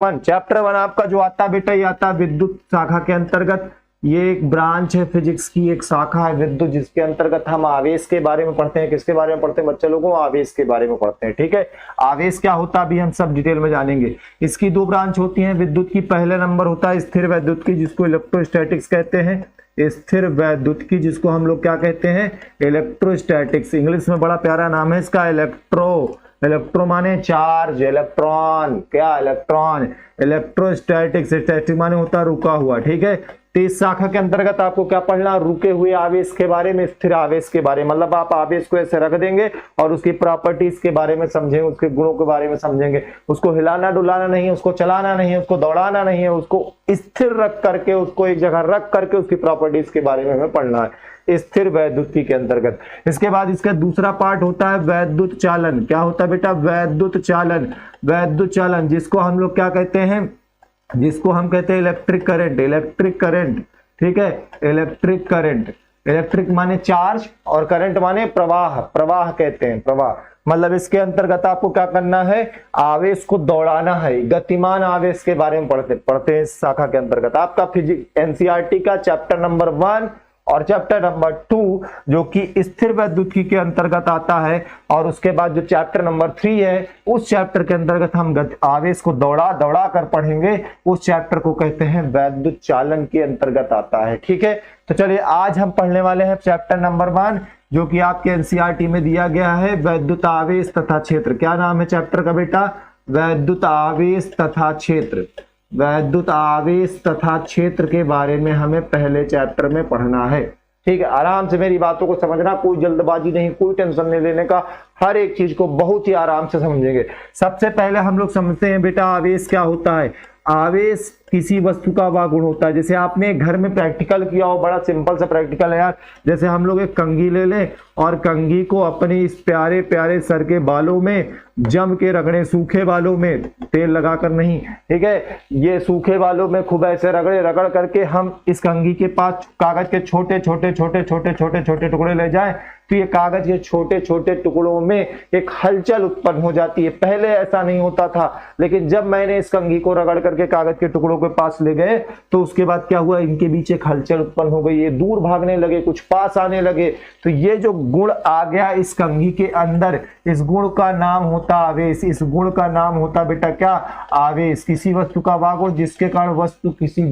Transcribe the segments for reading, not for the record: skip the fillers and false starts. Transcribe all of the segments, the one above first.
One. Chapter one आपका जो आता है बेटा, ये आता है विद्युत शाखा के अंतर्गत। ये एक ब्रांच है फिजिक्स की, एक शाखा है विद्युत, जिसके अंतर्गत हम आवेश के बारे में पढ़ते हैं। किसके बारे में पढ़ते हैं बच्चे लोगों? आवेश के बारे में पढ़ते हैं। ठीक है, आवेश क्या होता है अभी हम सब डिटेल में जानेंगे। इसकी दो ब्रांच होती हैं विद्युत की। पहले नंबर होता है स्थिर वैद्युत की, जिसको इलेक्ट्रोस्टैटिक्स कहते हैं। स्थिर वैद्युत की, जिसको हम लोग क्या कहते हैं? इलेक्ट्रोस्टैटिक्स। इंग्लिश में बड़ा प्यारा नाम है इसका, इलेक्ट्रो माने चार्ज, इलेक्ट्रॉन, क्या? इलेक्ट्रॉन। इलेक्ट्रोस्टैटिक्स, स्टैटिक माने होता है रुका हुआ। ठीक है, तो इस शाखा के अंतर्गत आपको क्या पढ़ना? रुके हुए आवेश के बारे में, स्थिर आवेश के बारे में। मतलब आप आवेश को ऐसे रख देंगे और उसकी प्रॉपर्टीज के बारे में समझेंगे, उसके गुणों के बारे में समझेंगे। उसको हिलाना डुलाना नहीं है, उसको चलाना नहीं है, उसको दौड़ाना नहीं है, उसको स्थिर रख करके, उसको एक जगह रख करके उसकी प्रॉपर्टीज के बारे में हमें पढ़ना है स्थिर वैद्युति के अंतर्गत। इसके बाद इसका दूसरा पार्ट होता है वैद्युत चालन। क्या होता है बेटा? वैद्युत चालन। वैद्युत चालन जिसको हम लोग क्या कहते हैं? जिसको हम कहते हैं इलेक्ट्रिक करंट। इलेक्ट्रिक करंट, ठीक है, इलेक्ट्रिक करंट। इलेक्ट्रिक माने चार्ज और करंट माने प्रवाह। प्रवाह कहते हैं, प्रवाह। मतलब इसके अंतर्गत आपको क्या करना है? आवेश को दौड़ाना है। गतिमान आवेश के बारे में पढ़ते हैं इस शाखा के अंतर्गत। आपका फिजिक्स एनसीईआरटी का चैप्टर नंबर 1 और चैप्टर नंबर 2 जो कि स्थिर वैद्युतिकी के अंतर्गत आता है, और उसके बाद जो चैप्टर नंबर 3 है, उस चैप्टर के अंतर्गत हम आवेश को दौड़ा दौड़ा कर पढ़ेंगे। उस चैप्टर को कहते हैं वैद्युत चालन के अंतर्गत आता है। ठीक है, तो चलिए आज हम पढ़ने वाले हैं चैप्टर नंबर 1 जो कि आपके एनसीईआरटी में दिया गया है, वैद्युत आवेश तथा क्षेत्र। क्या नाम है चैप्टर का बेटा? वैद्युत आवेश तथा क्षेत्र। वैद्युत आवेश तथा क्षेत्र के बारे में हमें पहले चैप्टर में पढ़ना है। ठीक है, आराम से मेरी बातों को समझना, कोई जल्दबाजी नहीं, कोई टेंशन नहीं लेने का। हर एक चीज को बहुत ही आराम से समझेंगे। सबसे पहले हम लोग समझते हैं बेटा आवेश क्या होता है। आवेश किसी वस्तु का वह गुण होता है। जैसे आपने घर में प्रैक्टिकल किया हो, बड़ा सिंपल सा प्रैक्टिकल है यार। जैसे हम लोग एक कंघी ले लें और कंघी को अपने इस प्यारे प्यारे सर के बालों में जम के रगड़े, सूखे बालों में, तेल लगाकर नहीं। ठीक है, ये सूखे बालों में खूब ऐसे रगड़े, रगड़ करके हम इस कंघी के पास कागज के छोटे छोटे छोटे छोटे छोटे छोटे टुकड़े ले जाएं, तो ये कागज के छोटे छोटे टुकड़ों में एक हलचल उत्पन्न हो जाती है। पहले ऐसा नहीं होता था, लेकिन जब मैंने इस कंघी को रगड़ करके कागज के टुकड़ों के पास ले गए, तो उसके बाद क्या हुआ? इनके बीच एक हलचल उत्पन्न हो गई। ये दूर भागने लगे, कुछ पास आने लगे। तो ये जो गुण आ गया इस कंघी के अंदर, इस गुण का नाम होता आवेश। इस गुण का नाम होता बेटा क्या? आवेश। किसी वस्तु का वह गुण जिसके कारण वस्तु किसी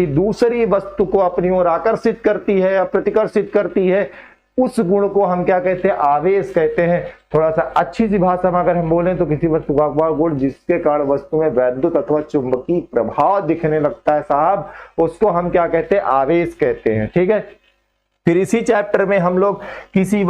दूसरी वस्तु को अपनी ओर आकर्षित करती है या प्रतिकर्षित करती है, उस गुण को हम क्या कहते हैं? आवेश कहते हैं। थोड़ा सा अच्छी सी भाषा में अगर हम बोलें तो किसी वस्तु का वह गुण जिसके कारण वस्तु में वैद्युत अथवा चुंबकीय प्रभाव दिखने लगता है साहब, उसको हम क्या कहते हैं? आवेश कहते हैं। ठीक है, फिर इसी चैप्टर में हम लोग किसी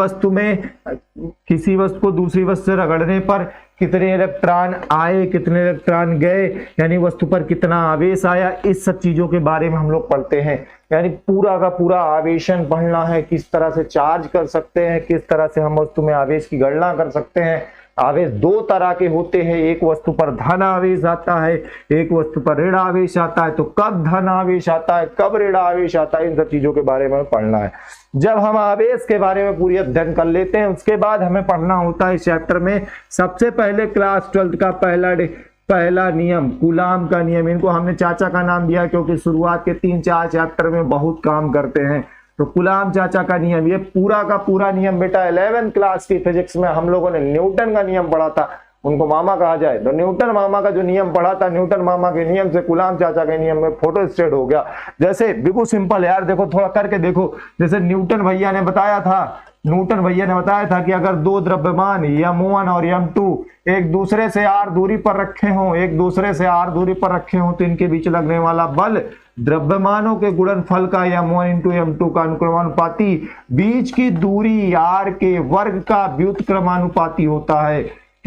वस्तु को दूसरी वस्तु से रगड़ने पर कितने इलेक्ट्रॉन आए, कितने इलेक्ट्रॉन गए, यानी वस्तु पर कितना आवेश आया, इस सब चीजों के बारे में हम लोग पढ़ते हैं। यानी पूरा का पूरा आवेशन पढ़ना है, किस तरह से चार्ज कर सकते हैं, किस तरह से हम वस्तु में आवेश की गणना कर सकते हैं। आवेश दो तरह के होते हैं, एक वस्तु पर धन आवेश आता है, एक वस्तु पर ऋण आवेश आता है। तो कब धन आवेश आता है, कब ऋण आवेश आता है, इन सब चीजों के बारे में पढ़ना है। जब हम आवेश के बारे में पूरी अध्ययन कर लेते हैं, उसके बाद हमें पढ़ना होता है इस चैप्टर में सबसे पहले क्लास 12 का पहला नियम, कूलाम का नियम। इनको हमने चाचा का नाम दिया क्योंकि शुरुआत के 3-4 चैप्टर में बहुत काम करते हैं। तो कूलाम चाचा का नियम, ये पूरा का पूरा नियम बेटा 11th क्लास की फिजिक्स में हम लोगों ने न्यूटन का नियम पढ़ा था। उनको मामा कहा जाए तो न्यूटन मामा का जो नियम पढ़ा था, न्यूटन मामा के नियम से कूलाम चाचा के नियम में फोटो स्टेट हो गया। जैसे बिल्कुल सिंपल यार, देखो थोड़ा करके देखो। जैसे न्यूटन भैया ने बताया था कि अगर दो द्रव्यमान m1 और m2 एक दूसरे से r दूरी पर रखे हों तो इनके बीच लगने वाला बल द्रव्यमानों के गुणनफल का m1 इंटू m2 का अनुक्रमानुपाती बीच की दूरी r के वर्ग का व्युत्क्रमानुपाती होता है।